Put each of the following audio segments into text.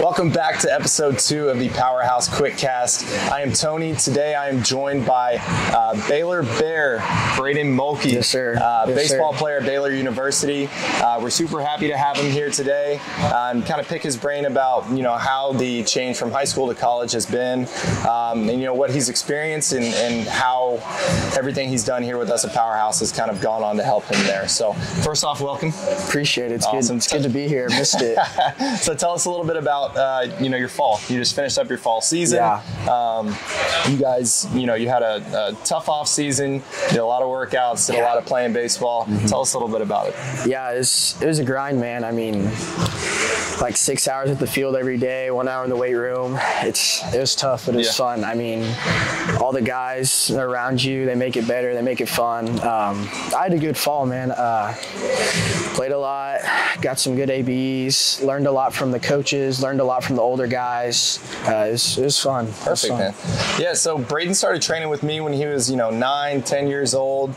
Welcome back to episode 2 of the Powerhouse Quickcast. I am Tony. Today I am joined by Baylor Bear, Braden Mulkey. Yes, sir. Baseball player at Baylor University. We're super happy to have him here today and kind of pick his brain about, how the change from high school to college has been, and, what he's experienced and how everything he's done here with us at Powerhouse has kind of gone on to help him there. So first off, welcome. Appreciate it. It's Awesome. good. It's good to be here. Missed it. So tell us a little bit about, your fall. You just finished up your fall season. Yeah. You guys, you had a tough off season, did a lot of workouts, did a lot of playing baseball. Mm-hmm. Tell us a little bit about it. Yeah, it was a grind, man. I mean, like 6 hours at the field every day, 1 hour in the weight room. It was tough, but it was fun. I mean, all the guys around you, they make it better, they make it fun. I had a good fall, man. Played a lot, got some good ABs, learned a lot from the coaches, learned a lot from the older guys. It was fun. Perfect, man. Yeah, so Braden started training with me when he was, 9, 10 years old.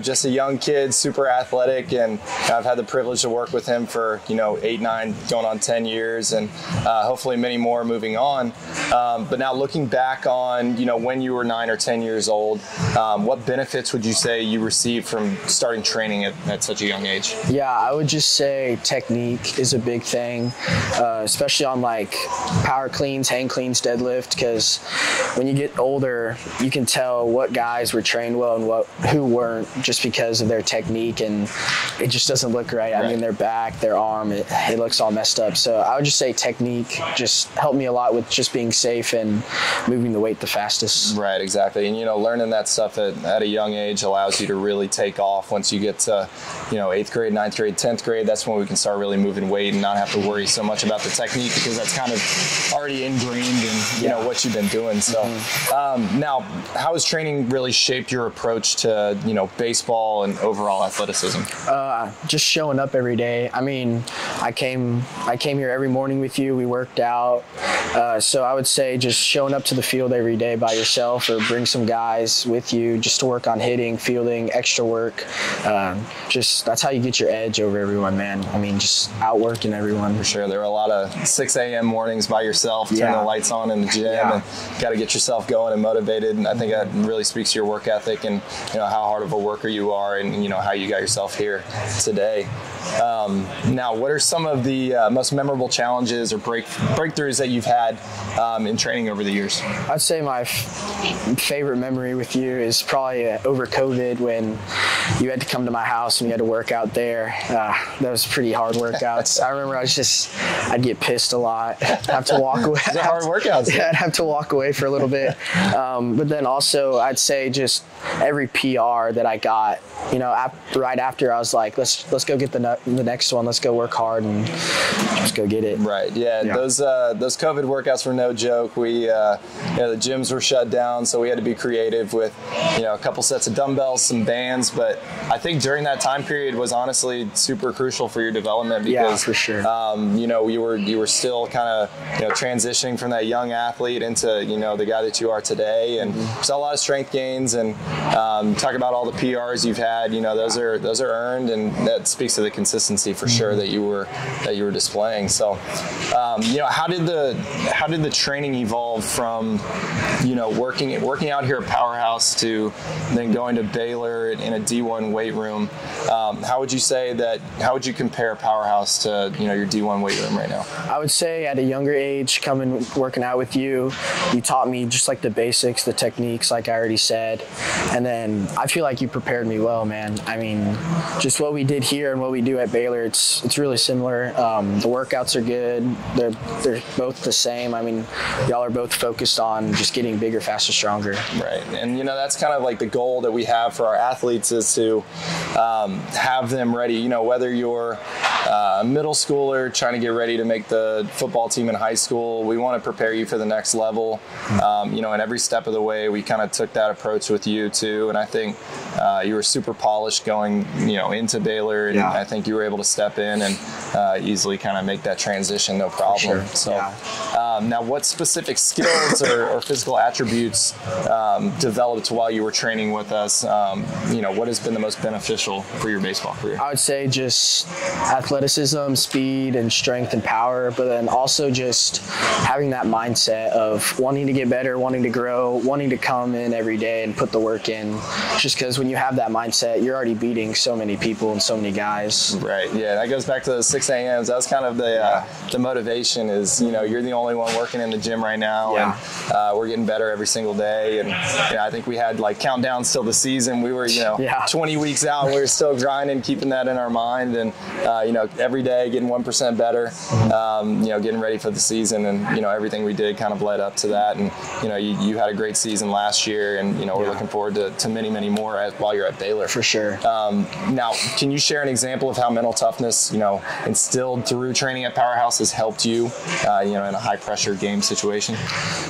Just a young kid, super athletic, and I've had the privilege to work with him for, 8, 9, going on 10 years, and hopefully many more moving on. But now looking back on, when you were 9 or 10 years old, what benefits would you say you received from starting training at such a young age? Yeah, I would just say technique is a big thing, especially on like power cleans, hang cleans, deadlift, because when you get older, you can tell what guys were trained well and who weren't just because of their technique, and it just doesn't look right. I mean, their back, their arm, it looks all messed up. So I would just say technique just helped me a lot with just being safe and moving the weight the fastest. Right, exactly. And, learning that stuff at a young age allows you to really take off. Once you get to, 8th grade, 9th grade, 10th grade, that's when we can start really moving weight and not have to worry so much about the technique, because that's kind of already ingrained in, what you've been doing. So now, how has training really shaped your approach to, baseball and overall athleticism? Just showing up every day. I mean, I came here every morning with you. We worked out. So I would say just showing up to the field every day by yourself, or bring some guys with you just to work on hitting, fielding, extra work. Just that's how you get your edge over everyone, man. I mean, just outworking everyone. For sure. There were a lot of 6 a.m. mornings by yourself, turn the lights on in the gym, and got to get yourself going and motivated. And I think that really speaks to your work ethic and how hard of a worker you are, and how you got yourself here today. Now, what are some of the most memorable challenges or breakthroughs that you've had in training over the years? I'd say my favorite memory with you is probably over COVID, when you had to come to my house and we had to work out there. That was pretty hard workouts. I remember I'd get pissed a lot, have to walk away. They're hard workouts. Yeah, I'd have to walk away for a little bit. But then also I'd say just every PR that I got, right after, I was like, let's go get the next one. Let's go work hard and just go get it. Right. Yeah. Those COVID workouts were no joke. We the gyms were shut down, so we had to be creative with a couple sets of dumbbells, some bands. But I think during that time period was honestly super crucial for your development, because for sure. You were still kind of transitioning from that young athlete into the guy that you are today, and saw a lot of strength gains, and talk about all the PRs you've had. Those are earned, and that speaks to the consistency for sure that you were displaying. So how did the training evolve from working out here at Powerhouse to then going to Baylor in a D1 weight room? How would you compare Powerhouse to your D1 weight room right now? I would say at a younger age, working out with you taught me just like the basics, the techniques, like I already said. And then I feel like you prepared me well, man. I mean, just what we did here and what we do at Baylor, it's really similar. The workouts are good. They're both the same. I mean, y'all are both focused on just getting bigger, faster, stronger. Right. And that's kind of like the goal that we have for our athletes, is to have them ready, whether you're a middle schooler trying to get ready to make the football team in high school, we want to prepare you for the next level. And every step of the way, we kind of took that approach with you too. And I think you were super polished going, into Baylor, and I think you were able to step in and easily kind of make that transition, no problem. For sure. So, Now, what specific skills or physical attributes developed while you were training with us? What has been the most beneficial for your baseball career? I would say just athleticism, speed, and strength and power, but then also just having that mindset of wanting to get better, wanting to grow, wanting to come in every day and put the work in. Just because when you have that mindset, you're already beating so many people and so many guys. Right. Yeah, that goes back to those 6 a.m.s. That was kind of the motivation is, you're the only one working in the gym right now, and we're getting better every single day. And I think we had like countdowns till the season. We were 20 weeks out, and we were still grinding, keeping that in our mind, and every day getting 1% better, getting ready for the season, and everything we did kind of led up to that. And you had a great season last year, and we're looking forward to many more while you're at Baylor. For sure. Now, can you share an example of how mental toughness, instilled through training at Powerhouse has helped you, in a high pressure game situation?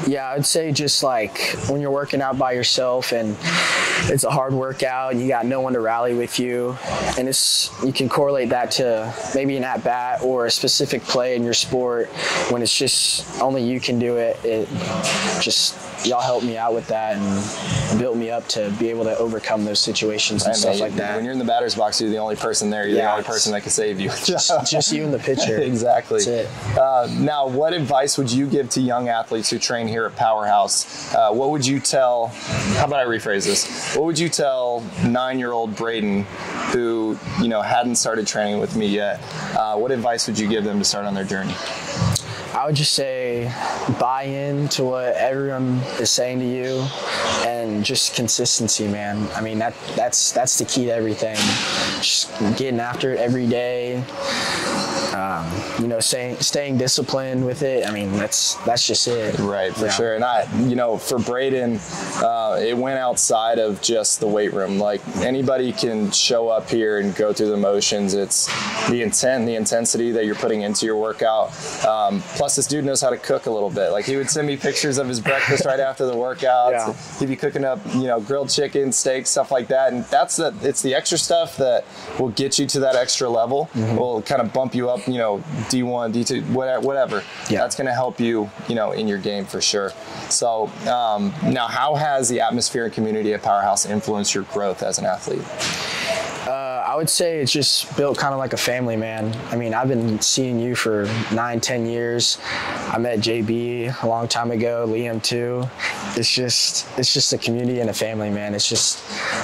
Yeah, I'd say just like when you're working out by yourself and it's a hard workout and you got no one to rally with you, and you can correlate that to maybe an at bat or a specific play in your sport when it's just only you can do it. It just, y'all helped me out with that and built me up to be able to overcome those situations and stuff like that. When you're in the batter's box, you're the only person there. You're the only person that can save you. just you and the pitcher. Exactly. That's it. Now, what advice would you give to young athletes who train here at Powerhouse? What would you tell, how about I rephrase this? What would you tell 9-year-old Braden who, hadn't started training with me yet? What advice would you give them to start on their journey? I would just say buy in to what everyone is saying to you, and just consistency, man. I mean, that's the key to everything. Just getting after it every day. Staying disciplined with it. I mean, that's just it. Right, for sure. And for Braden, it went outside of just the weight room. Like, anybody can show up here and go through the motions. It's the intent, the intensity that you're putting into your workout. Plus, this dude knows how to cook a little bit. Like, he would send me pictures of his breakfast right after the workout. Yeah. He'd be cooking up, grilled chicken, steak, stuff like that. And it's the extra stuff that will get you to that extra level. Mm-hmm. Will kind of bump you up, D1, D2, whatever. Yeah. That's going to help you, in your game for sure. So now, how has the atmosphere and community at Powerhouse influenced your growth as an athlete? I would say it's just built kind of like a family, man. I mean, I've been seeing you for 9-10 years. I met JB a long time ago, Liam too. It's just a community and a family, man. It's just,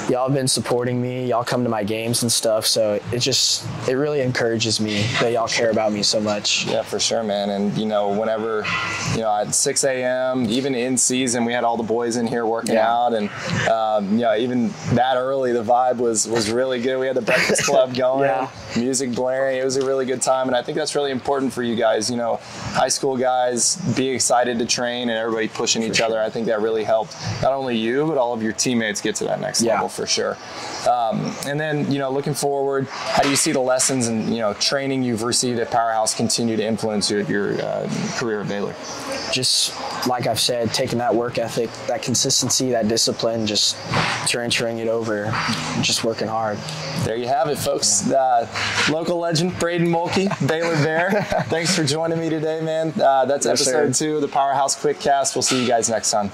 y'all have been supporting me. Y'all come to my games and stuff. So it really encourages me that y'all care about me so much. Yeah, for sure, man. And, whenever, at 6 a.m., even in season, we had all the boys in here working out. And, even that early, the vibe was really good. We had the Breakfast Club going, music blaring. It was a really good time. And I think that's really important for you guys. High school guys, be excited to train and everybody pushing each other. I think that really helped not only you, but all of your teammates get to that next level for sure. And then, looking forward, how do you see the lessons and, training you've received at Powerhouse continue to influence your career at Baylor? Just like I've said, taking that work ethic, that consistency, that discipline, just transferring it over, just working hard. There you have it, folks. Local legend, Braden Mulkey, Baylor Bear. Thanks for joining me today, man. That's episode 2 of the Powerhouse Quickcast. We'll see you guys next time.